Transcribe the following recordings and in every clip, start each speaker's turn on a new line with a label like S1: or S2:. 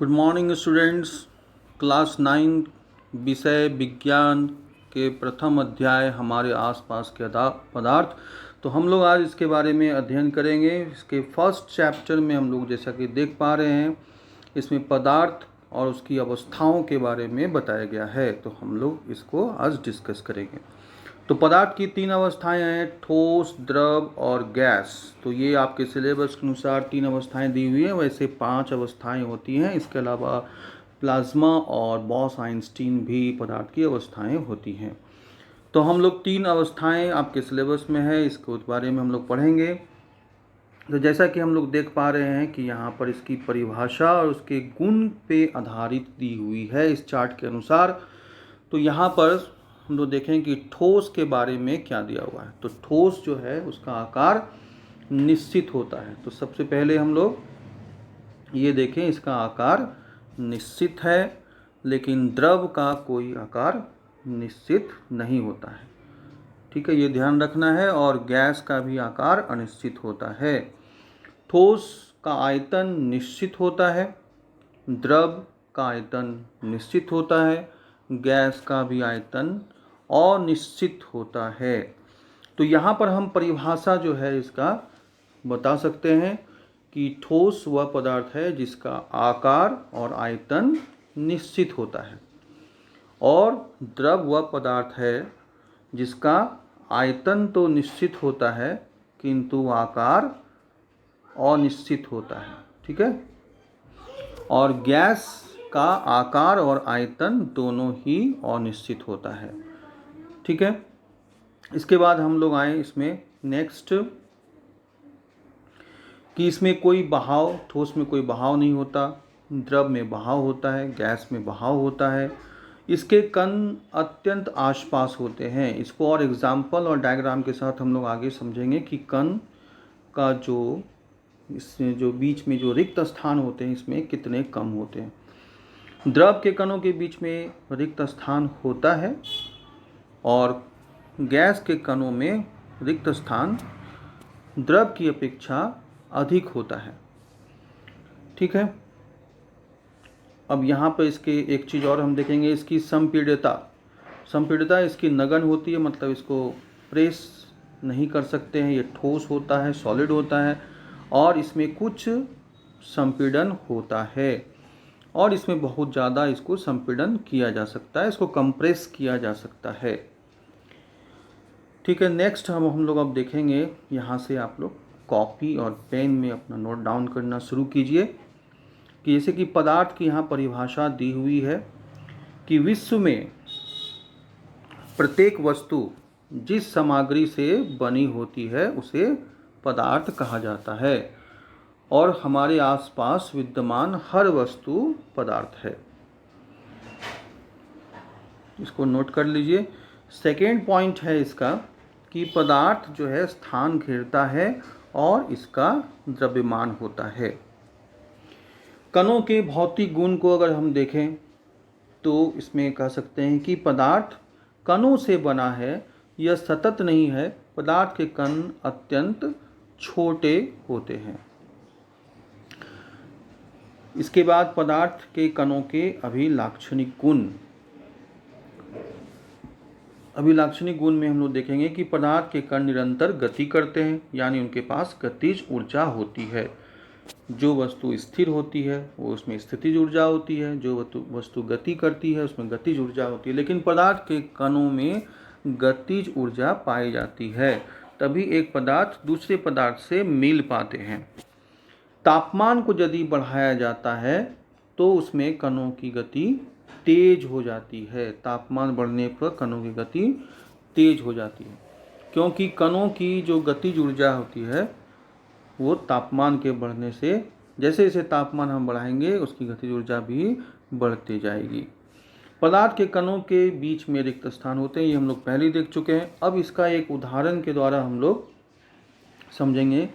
S1: Good morning students. Class 9 विषय विज्ञान के प्रथम अध्याय हमारे आसपास के पदार्थ। तो हम लोग आज इसके बारे में अध्ययन करेंगे। इसके फर्स्ट चैप्टर में हम लोग जैसा कि देख पा रहे हैं, इसमें पदार्थ और उसकी अवस्थाओं के बारे में बताया गया है। तो हम लोग इसको आज डिस्कस करेंगे। तो पदार्थ की 3 अवस्थाएं हैं, ठोस, द्रव और गैस। तो ये आपके सिलेबस के अनुसार 3 अवस्थाएं दी हुई हैं। वैसे 5 अवस्थाएं होती हैं। इसके अलावा प्लाज्मा और बॉस-आइंस्टीन भी पदार्थ की अवस्थाएं होती हैं। तो हम लोग 3 अवस्थाएं आपके सिलेबस में है, इसके बारे में हम लोग पढ़ेंगे। तो जैसा कि हम लोग देख पा रहे हैं कि यहाँ पर इसकी परिभाषा और उसके गुण पे आधारित दी हुई है इस चार्ट के अनुसार। तो यहाँ पर हम लोग देखें कि ठोस के बारे में क्या दिया हुआ है। तो ठोस जो है उसका आकार निश्चित होता है। तो सबसे पहले हम लोग ये देखें, इसका आकार निश्चित है, लेकिन द्रव का कोई आकार निश्चित नहीं होता है। ठीक है, ये ध्यान रखना है। और गैस का भी आकार अनिश्चित होता है। ठोस का आयतन निश्चित होता है, द्रव का आयतन निश्चित होता है, गैस का भी आयतन अनिश्चित होता है। तो यहाँ पर हम परिभाषा जो है इसका बता सकते हैं कि ठोस वह पदार्थ है जिसका आकार और आयतन निश्चित होता है, और द्रव वह पदार्थ है जिसका आयतन तो निश्चित होता है किंतु आकार अनिश्चित होता है। ठीक है, और गैस का आकार और आयतन दोनों ही अनिश्चित होता है। ठीक है, इसके बाद हम लोग आए इसमें नेक्स्ट कि इसमें कोई बहाव, ठोस में कोई बहाव नहीं होता, द्रव में बहाव होता है, गैस में बहाव होता है। इसके कण अत्यंत आसपास होते हैं। इसको और एग्जाम्पल और डायग्राम के साथ हम लोग आगे समझेंगे कि कण का जो इसमें जो बीच में जो रिक्त स्थान होते हैं इसमें कितने कम होते हैं। द्रव के कणों के बीच में रिक्त स्थान होता है और गैस के कणों में रिक्त स्थान द्रव की अपेक्षा अधिक होता है। ठीक है, अब यहाँ पर इसके एक चीज़ और हम देखेंगे, इसकी संपीड़ितता इसकी नगण्य होती है, मतलब इसको प्रेस नहीं कर सकते हैं। ये ठोस होता है, सॉलिड होता है, और इसमें कुछ संपीड़न होता है, और इसमें बहुत ज़्यादा इसको संपीड़न किया जा सकता है, इसको कंप्रेस किया जा सकता है। ठीक है, नेक्स्ट हम लोग अब देखेंगे। यहाँ से आप लोग कॉपी और पेन में अपना नोट डाउन करना शुरू कीजिए कि जैसे कि पदार्थ की यहाँ परिभाषा दी हुई है कि विश्व में प्रत्येक वस्तु जिस सामग्री से बनी होती है उसे पदार्थ कहा जाता है, और हमारे आसपास विद्यमान हर वस्तु पदार्थ है। इसको नोट कर लीजिए। सेकेंड पॉइंट है इसका कि पदार्थ जो है स्थान घेरता है और इसका द्रव्यमान होता है। कणों के भौतिक गुण को अगर हम देखें तो इसमें कह सकते हैं कि पदार्थ कणों से बना है, यह सतत नहीं है। पदार्थ के कण अत्यंत छोटे होते हैं। इसके बाद पदार्थ के कणों के अभिलाक्षणिक गुण में हम लोग देखेंगे कि पदार्थ के कण निरंतर गति करते हैं, यानी उनके पास गतिज ऊर्जा होती है। जो वस्तु स्थिर होती है वो उसमें स्थितिज ऊर्जा होती है, जो वस्तु गति करती है उसमें गतिज ऊर्जा होती है। लेकिन पदार्थ के कणों में गतिज ऊर्जा पाई जाती है, तभी एक पदार्थ दूसरे पदार्थ से मिल पाते हैं। तापमान को यदि बढ़ाया जाता है तो उसमें कणों की गति तेज हो जाती है। तापमान बढ़ने पर कणों की गति तेज हो जाती है, क्योंकि कणों की जो गतिज ऊर्जा होती है वो तापमान के बढ़ने से, जैसे जैसे तापमान हम बढ़ाएंगे उसकी गतिज ऊर्जा भी बढ़ती जाएगी। पदार्थ के कणों के बीच में रिक्त स्थान होते हैं, ये हम लोग पहले ही देख चुके हैं। अब इसका एक उदाहरण के द्वारा हम लोग समझेंगे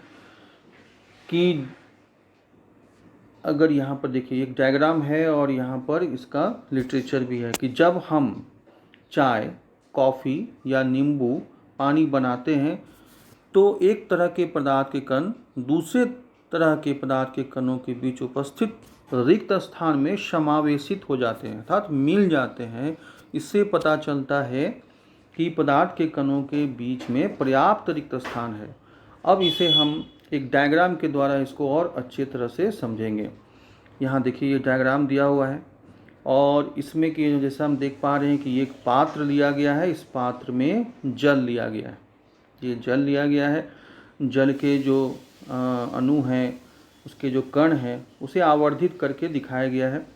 S1: कि अगर यहाँ पर देखिए एक डायग्राम है और यहाँ पर इसका लिटरेचर भी है कि जब हम चाय, कॉफ़ी या नींबू पानी बनाते हैं तो एक तरह के पदार्थ के कण दूसरे तरह के पदार्थ के कणों के बीच उपस्थित रिक्त स्थान में समावेशित हो जाते हैं अर्थात मिल जाते हैं। इससे पता चलता है कि पदार्थ के कणों के बीच में पर्याप्त रिक्त स्थान है। अब इसे हम एक डायग्राम के द्वारा इसको और अच्छी तरह से समझेंगे। यहाँ देखिए ये डायग्राम दिया हुआ है और इसमें कि जैसा हम देख पा रहे हैं कि एक पात्र लिया गया है, इस पात्र में जल लिया गया है। ये जल लिया गया है, जल के जो अणु हैं, उसके जो कण हैं, उसे आवर्धित करके दिखाया गया है।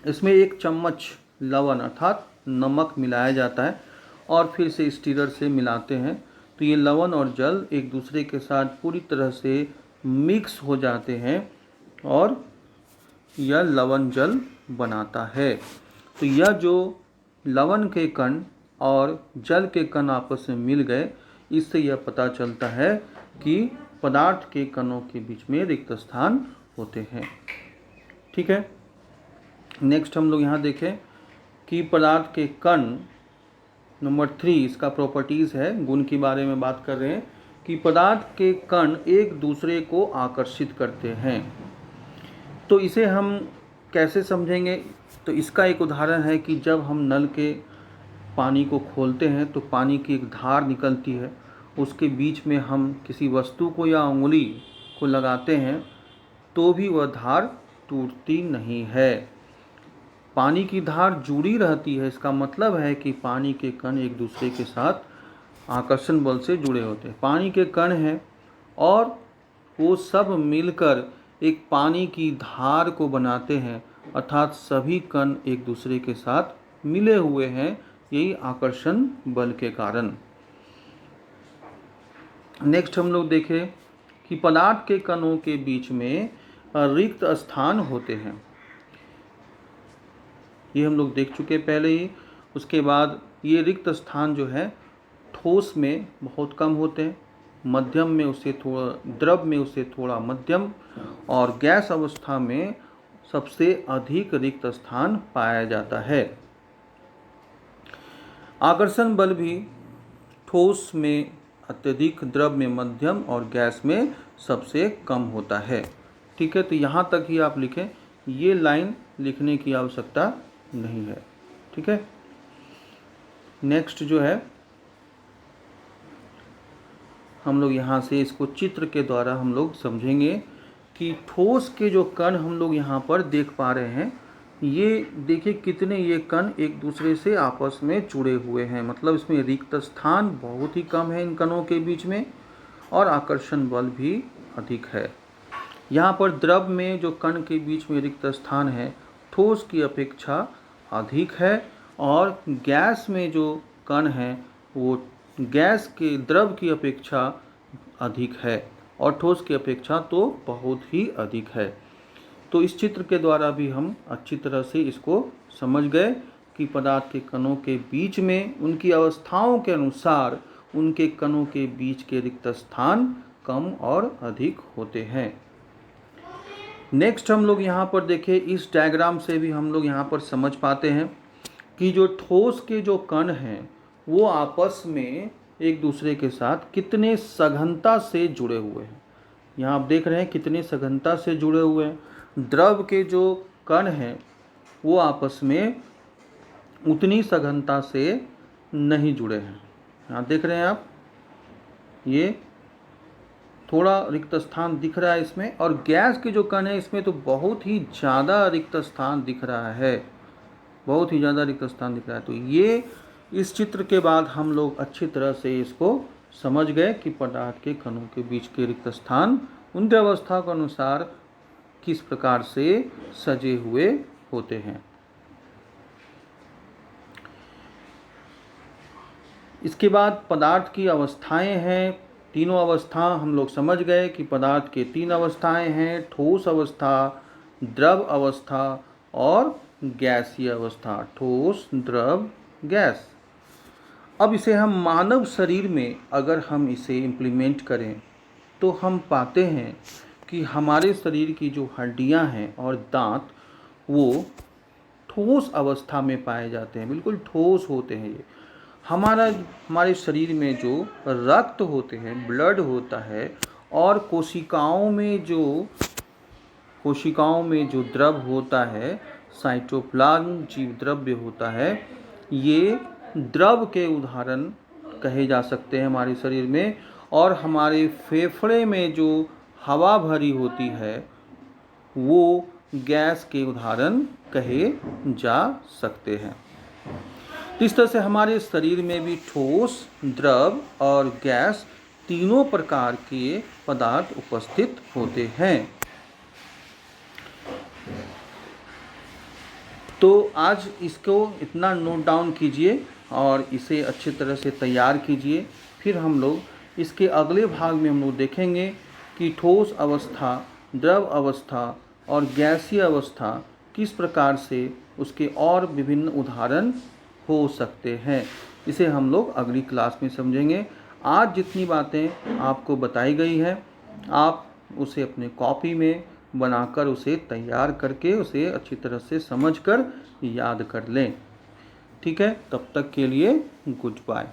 S1: इसमें 1 चम्मच लवण अर्थात नमक मिलाया जाता है और फिर से स्टीरर से मिलाते हैं, तो ये लवण और जल एक दूसरे के साथ पूरी तरह से मिक्स हो जाते हैं और यह लवण जल बनाता है। तो यह जो लवण के कण और जल के कण आपस में मिल गए, इससे यह पता चलता है कि पदार्थ के कणों के बीच में रिक्त स्थान होते हैं। ठीक है, नेक्स्ट हम लोग यहाँ देखें कि पदार्थ के कण नंबर 3, इसका प्रॉपर्टीज़ है, गुण के बारे में बात कर रहे हैं कि पदार्थ के कण एक दूसरे को आकर्षित करते हैं। तो इसे हम कैसे समझेंगे? तो इसका एक उदाहरण है कि जब हम नल के पानी को खोलते हैं तो पानी की एक धार निकलती है, उसके बीच में हम किसी वस्तु को या उंगली को लगाते हैं तो भी वह धार टूटती नहीं है। पानी की धार जुड़ी रहती है, इसका मतलब है कि पानी के कण एक दूसरे के साथ आकर्षण बल से जुड़े होते हैं। पानी के कण हैं और वो सब मिलकर एक पानी की धार को बनाते हैं, अर्थात सभी कण एक दूसरे के साथ मिले हुए हैं, यही आकर्षण बल के कारण। नेक्स्ट हम लोग देखें कि पदार्थ के कणों के बीच में रिक्त स्थान होते हैं। ये हम लोग देख चुके पहले ही। उसके बाद ये रिक्त स्थान जो है ठोस में बहुत कम होते हैं, मध्यम में उससे थोड़ा, द्रव में उससे थोड़ा मध्यम, और गैस अवस्था में सबसे अधिक रिक्त स्थान पाया जाता है। आकर्षण बल भी ठोस में अत्यधिक, द्रव में मध्यम और गैस में सबसे कम होता है। ठीक है, तो यहाँ तक ही आप लिखें, ये लाइन लिखने की आवश्यकता नहीं है। ठीक है, नेक्स्ट जो है हम लोग यहाँ से इसको चित्र के द्वारा हम लोग समझेंगे कि ठोस के जो कण हम लोग यहाँ पर देख पा रहे हैं, ये देखिए कितने ये कण एक दूसरे से आपस में जुड़े हुए हैं, मतलब इसमें रिक्त स्थान बहुत ही कम है इन कणों के बीच में और आकर्षण बल भी अधिक है। यहाँ पर द्रव में जो कण के बीच में रिक्त स्थान है ठोस की अपेक्षा अधिक है, और गैस में जो कण है वो गैस के द्रव की अपेक्षा अधिक है और ठोस की अपेक्षा तो बहुत ही अधिक है। तो इस चित्र के द्वारा भी हम अच्छी तरह से इसको समझ गए कि पदार्थ के कणों के बीच में उनकी अवस्थाओं के अनुसार उनके कणों के बीच के रिक्त स्थान कम और अधिक होते हैं। नेक्स्ट हम लोग यहाँ पर देखें, इस डायग्राम से भी हम लोग यहाँ पर समझ पाते हैं कि जो ठोस के जो कण हैं वो आपस में एक दूसरे के साथ कितने सघनता से जुड़े हुए हैं। यहाँ आप देख रहे हैं कितने सघनता से जुड़े हुए हैं। द्रव के जो कण हैं वो आपस में उतनी सघनता से नहीं जुड़े हैं। यहाँ देख रहे हैं आप, ये थोड़ा रिक्त स्थान दिख रहा है इसमें, और गैस के जो कण है इसमें तो बहुत ही ज़्यादा रिक्त स्थान दिख रहा है, बहुत ही ज़्यादा रिक्त स्थान दिख रहा है। तो ये इस चित्र के बाद हम लोग अच्छी तरह से इसको समझ गए कि पदार्थ के कणों के बीच के रिक्त स्थान उनके अवस्था के अनुसार किस प्रकार से सजे हुए होते हैं। इसके बाद पदार्थ की अवस्थाएं हैं, तीनों अवस्था हम लोग समझ गए कि पदार्थ के 3 अवस्थाएं हैं, ठोस अवस्था, द्रव अवस्था और गैसीय अवस्था। ठोस, द्रव, गैस। अब इसे हम मानव शरीर में अगर हम इसे इम्प्लीमेंट करें तो हम पाते हैं कि हमारे शरीर की जो हड्डियां हैं और दांत वो ठोस अवस्था में पाए जाते हैं, बिल्कुल ठोस होते हैं। ये हमारे शरीर में जो रक्त होते हैं, ब्लड होता है, और कोशिकाओं में जो कोशिकाओं में जो द्रव होता है, साइटोप्लाज्म जीव द्रव्य होता है, ये द्रव के उदाहरण कहे जा सकते हैं हमारे शरीर में। और हमारे फेफड़े में जो हवा भरी होती है वो गैस के उदाहरण कहे जा सकते हैं। इस तरह से हमारे शरीर में भी ठोस, द्रव और गैस तीनों प्रकार के पदार्थ उपस्थित होते हैं। तो आज इसको इतना नोट डाउन कीजिए और इसे अच्छी तरह से तैयार कीजिए। फिर हम लोग इसके अगले भाग में हम लोग देखेंगे कि ठोस अवस्था, द्रव अवस्था और गैसीय अवस्था किस प्रकार से उसके और विभिन्न उदाहरण हो सकते हैं। इसे हम लोग अगली क्लास में समझेंगे। आज जितनी बातें आपको बताई गई है, आप उसे अपने कॉपी में बनाकर उसे तैयार करके उसे अच्छी तरह से समझकर याद कर लें। ठीक है, तब तक के लिए गुड बाय।